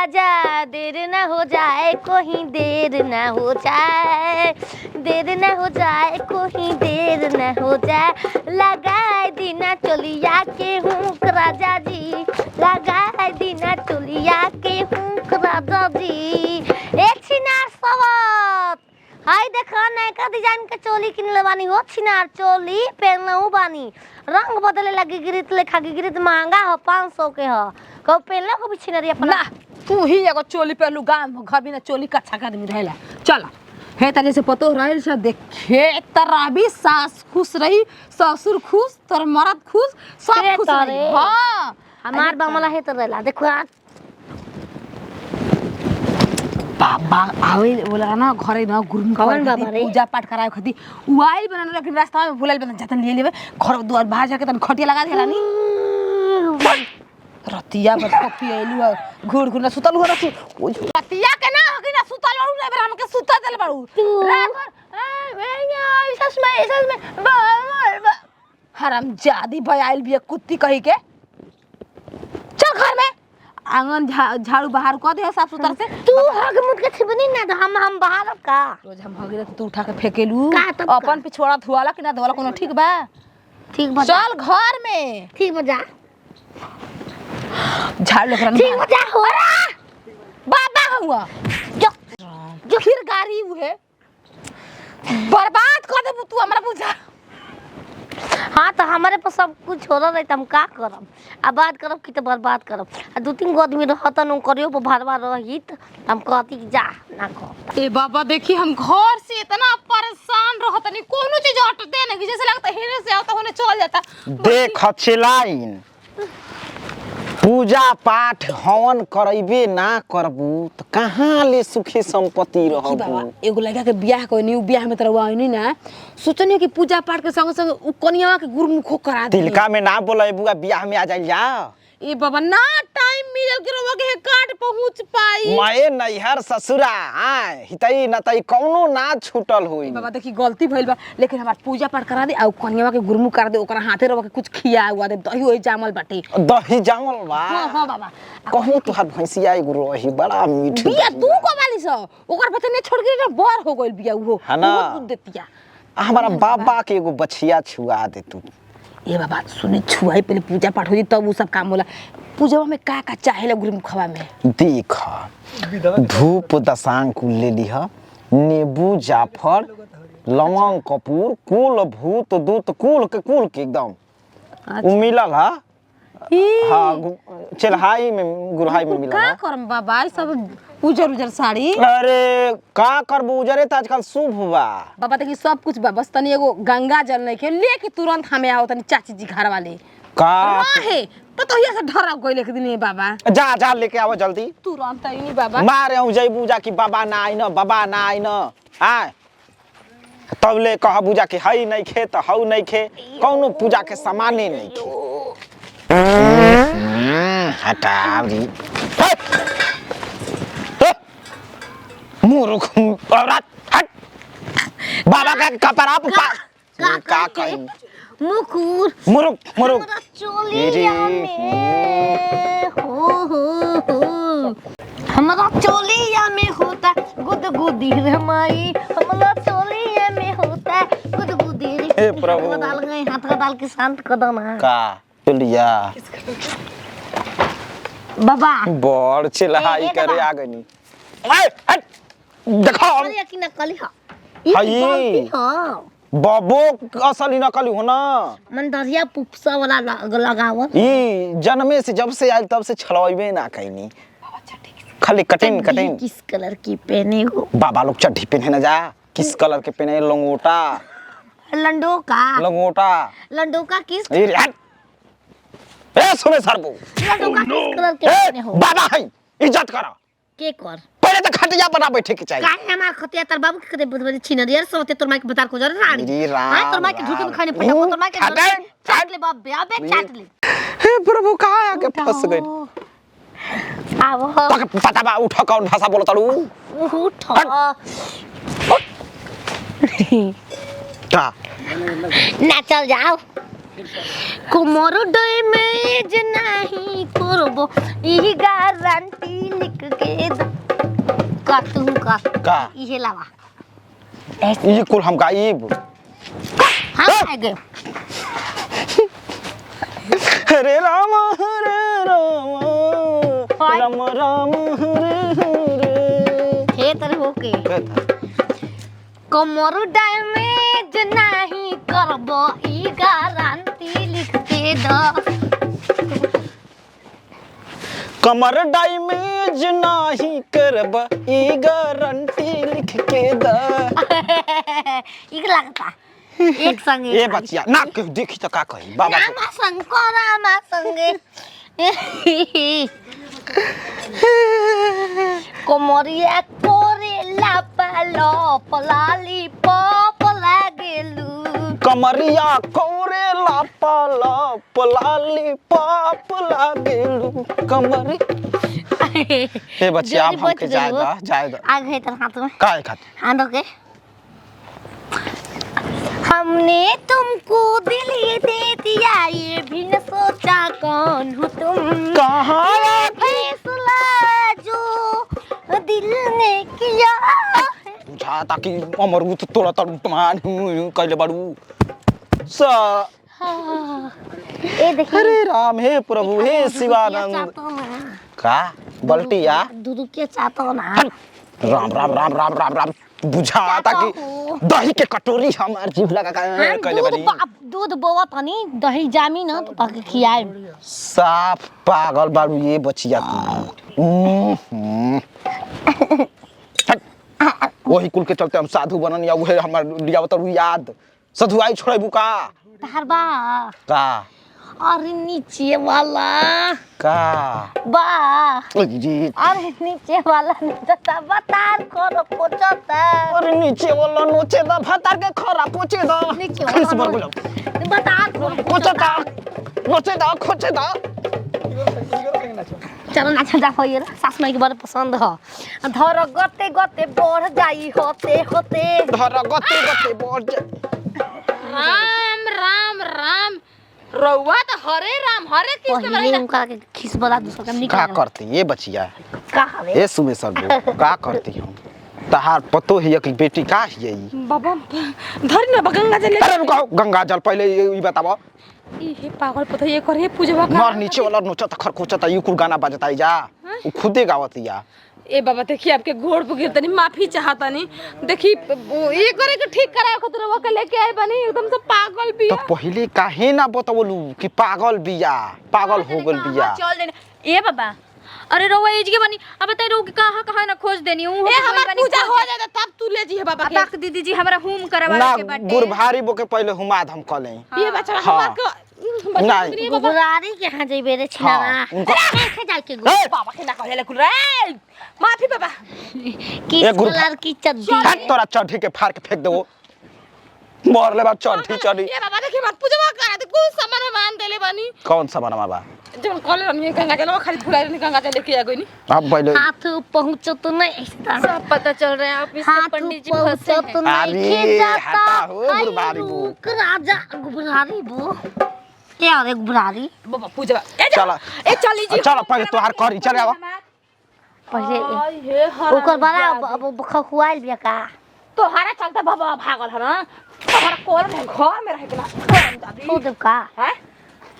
राजा देर न हो जाए कोई देर न हो जाए, देर न हो जाए कोई देर न हो जाए, लगाए दीना चोलिया के हुक राजा जी, लगाए दीना चोलिया के हुक राजा जी। एक छिनार सवत हाय देखा नयका डिजाइन के चोली किनले बानी हो, छिनार चोली पहनलहु बानी, रंग बदले लगी गिरित लेखा गिरित महंगा हो 500 के हो, कब पहनले को भी छिनरी अपना तू ही एगो चोली पहलू गांव घर बिना चोली कच्छा का आदमी रहेला। चल हे तने से पतो रहल से देखे तराबी सास खुश रही, ससुर खुश, तोर मर्द खुश, सब खुश रही। हां हमार बामला है तो रहला देखो बाबा आवे बोला ना घरे ना गुरु कौन बाबा रे पूजा पाठ कराए खती उआइल बना लेकिन रास्ता में भूलल बना जतन ले लेबे घर द्वार बाहर जाके तन खटिया लगा देला नी रतिया बस कॉफी आइलु घुर घुर ना सुतल हो रतु रतिया के ना होगी ना सुतल बाड़ू ना बेरा हमके सुता देल बाड़ू सस में हरामजादी बयाइल बिया कुत्ती कही के चल घर में आंगन झाड़ू बाहर कर दे साफ सुथरा से। तू हग मुद के छिबनी ना तो हम बाहर का रोज हम हगरे तू उठा के फेकेलू अपन पिछवाड़ा धुआला कि ना धुआला कोनो ठीक बा? ठीक बा चल घर में ठीक बजा झाड़ लेकर ठीक बजा हो बाबा हुआ जो फिर गाड़ी हुए बर्बाद कर दे तू हमरा बुझा। हाँ तो हमारे पास सब कुछ हो रहा है तो हम का करब आबाद करब कि तो बर्बाद करब आ दो तीन गो आदमी रहता न करियो भरवा रहित हम कहती कि जा ना कह। ए बाबा देखी हम घर से इतना परेशान रहतनी कोनो चीज हटते नहीं जैसे लगता हेने से आता होने चल जाता। देख चिलाइन पूजा पाठ हवन करबे ना करबू तो कहाँ ले सुखी संपत्ति रहबू। बाबा एगो लड़का के बियाह कोई न्यू बियाह में तरवा आइनी ना सोचनी कि पूजा पाठ के संग संग उ कन्यावा के गुरमुखो करा दे तिलका में ना बोलेबू बियाह में आ जाइल जा। ए बाबा ना टाइम मिलल के रवा के काट पहुंच पाई माए नैहर ससुरा हां हितई नतई कौनो ना छूटल होई। बाबा देखी गलती भइल बा लेकिन हमार पूजा पाठ करा दे आ कन्यावा के गुरमुख करा दे ओकरा हाथे रवा के कुछ खिया हुआ दे दही ओई जामल बाटे दही जामल बा। हां बाबा कहूं तोहार भैंसिया एगो रही बड़ा मीठ बिया तू को वाली सो ओकर बच्चे ने छोड़ के ना बर हो गइल बिया उहो बहुत दूध देतिया। हमारा बाबा के एगो बछिया छुआ दे तू। ए बाबा सुने छुआई पहले पूजा पाठ हो तब वो सब काम होला। पूजा में का चाहेला गुरमुखवा में देख धूप दशांग कुल ले लिह नींबू जाफर लवंग कपूर कुल भूत दूत कुल के एकदम उ मिलल हा। हाँ चलहाई में गुरहाई में मिलल का करम बाबा सब उजर उजर साड़ी। अरे का करबू उजरे त आजकल शुभ बा बाबा देखी सब कुछ बा बस तनी एगो गंगा जल नहीं के लेके तुरंत हमें आओ तनी चाची जी घर वाले का है पतो हिया से ढरा गइल एक दिन बाबा जा जा लेके आओ जल्दी तुरंत आई नहीं बाबा मारे हूं जई पूजा की बाबा ना आई न बाबा ना आई न हां तब ले कह पूजा के हई नहीं खे त हऊ नहीं खे कौनो पूजा के सामाने नहीं खे। हटाओ जी मूर्ख औरत हट बाबा का कपड़ा का कहीं मुकुर मुरुक चोलिया में हो हमारा चोलिया में होता गुदगुदी रे माई हमारा चोलिया में होता गुदगुदी रे। हे प्रभु डाल गए हाथ का डाल के शांत कर दो ना का चोलिया बाबा बड़ चिल्लाई करे आ गनी ए हट देखो अरे की नकली है हई बाबो असली नकली हो ना मन दरिया पुपसा वाला लगाव ई जन्मे से जब से आयल तब से छलवाइबे ना कइनी खाली कटिन किस कलर की पहने हो बाबा लोग चड्ढी पहने ना जा किस कलर के पहने लंगोटा लंडोका किस ए हट ए सुने सरबू लंडोका किस कलर के पहने हो बाबा है इज्जत करो के कर पहले तो खटिया बना बैठे के चाहिए काहे हमार खतिया तर बाबू के बदबदी छिनरियर सोते तोर माई के बता को जरे रानी रे राम हां तोर माई के ढुके में खाने पैसा तोर माई के चाट ले बाप बे अबे चाट ले हे प्रभु कहां आके फंस गई आवो पता बा उठ कौन भाषा बोलताड़ू उठ का ना चल जाओ कोमर डैमेज नहीं करबो ई गारंटी लिख के का तू का इहे लावा ये कुल हम गाइब हाँ आगे हरे राम राम राम हरे हरे हे तर होके कोमर डैमेज नहीं करबो ई गारंटी लिख के दो कमर डैमेज नहीं करब ई गारंटी लिख के द इक लगता एक संगे ए बच्चिया ना के देखी त का कही बाबा रामा शंकर रामा संगे कोमरिया कोरे लापालो पलाली पप लागेलू कमरिया कोरे लापाला पलाली पाप लागेलू कमरी ए बच्चिया अब हमके जायदा आग है तर हाथ में काहे खातिर आंदो के हमने तुमको दिल ये दे दिया ये भी न सोचा कौन हो तुम कहाँ ये फैसला जो दिल ने किया बुझाता कि अमरूद तोड़ा तड़ू तमान कैले बड़ू सा ए देखिए हरे राम हे प्रभु हे शिवानंद का बल्टिया दूध के चाहता ना राम राम राम राम राम राम बुझाता कि दही के कटोरी हमार जीभ लगा कैले बड़ी दूध बोवा तनी दही जामी ना तो पाके खियाए साफ पागल बारू ये बचिया वही कुल के चलते हम साधु बनन या उहे हमार लिया तरू याद सधुआई छोड़बू का तार बा का अरे नीचे वाला का बा जी अरे नीचे वाला नचता बतार करो पोचता अरे नीचे वाला नोचे दा भातार के खरा पोचे दा नीचे खाली से वाला बोलो बतार करो पोचता नोचे दा खोचे दा चलो नाच जा होइए सास माई के बड़े पसंद ह धर गते गते बढ़ जाई होते होते धर गते गते बढ़ जा राम राम राम रउआ तो हरे राम हरे कृष्ण पहिले बरैना उनका के खिस बला दूसरा का का निकाल करती ये बचिया का हवे ए सुबह सर का करती हम तहार पतो है कि बेटी का है ई बाबा धर न गंगा जल अरे रुको गंगा जल पहले ई बताओ ये पागल पता ये करे पूजवा का मर नीचे वाला नोचा त खरखोचा त ई कुल गाना बजता ई जा उ खुदे गावत या ए बाबा देखिए आपके घोड़ पे गिरतनी माफी चाहता नहीं देखी ये करे के ठीक करा खतरा वो के लेके आए बनी एकदम से पागल बिया तो पहले काहे ना बतवलू कि पागल बिया पागल हो गल बिया चल देने ए बाबा अरे रोवा एज के बनी अब बता रो कि कहां ना खोज देनी हूं ए हमार पूजा हो जाए तब तू ले जी बाबा के बाक दीदी जी हमरा होम करवा ना के बाटे गुरभारी बोके पहले हुमाद हम कले ये बच्चा हाँ। हमार को नहीं गुरारी के हां जइबे रे छिना हाँ, उनका- देखे जाए के ए, बाबा के ना कहले कुल रे माफी बाबा किस ए, गुरु- कलर की चड्डी हट तोरा चढ़ी के फाड़ के फेंक देबो मर ले बा चढ़ी चढ़ी ये बाबा देखिए मत पूजवा करा दे कुछ सामान मान देले बनी कौन सा बना बा जब कॉल रन गंगा जल खाली फुलाई रन गंगा जल लेके आ गई नी अब पहले हाथ पहुंचो तो नहीं सब पता चल रहा है ऑफिस हाथ से पंडित जी पहुंचो फंसे तो हैं नहीं अरे, खिंचाता हटा हो, आई गुरबारी बो। रुक राजा गुरारी बो क्या रे गुरारी बाबा पूजवा ए चला ए चली जी चल पहले तोहार करी चले आवा पहले हे ओकर बड़ा अब खखुआइल बिया का तोहारा चलता बाबा भागल है ना तोहारा कोल में घर में रह के फो देव का है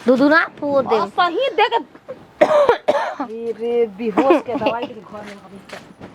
दूधू ना फो देव सही दे के रे बेहोश के दवाई के घर में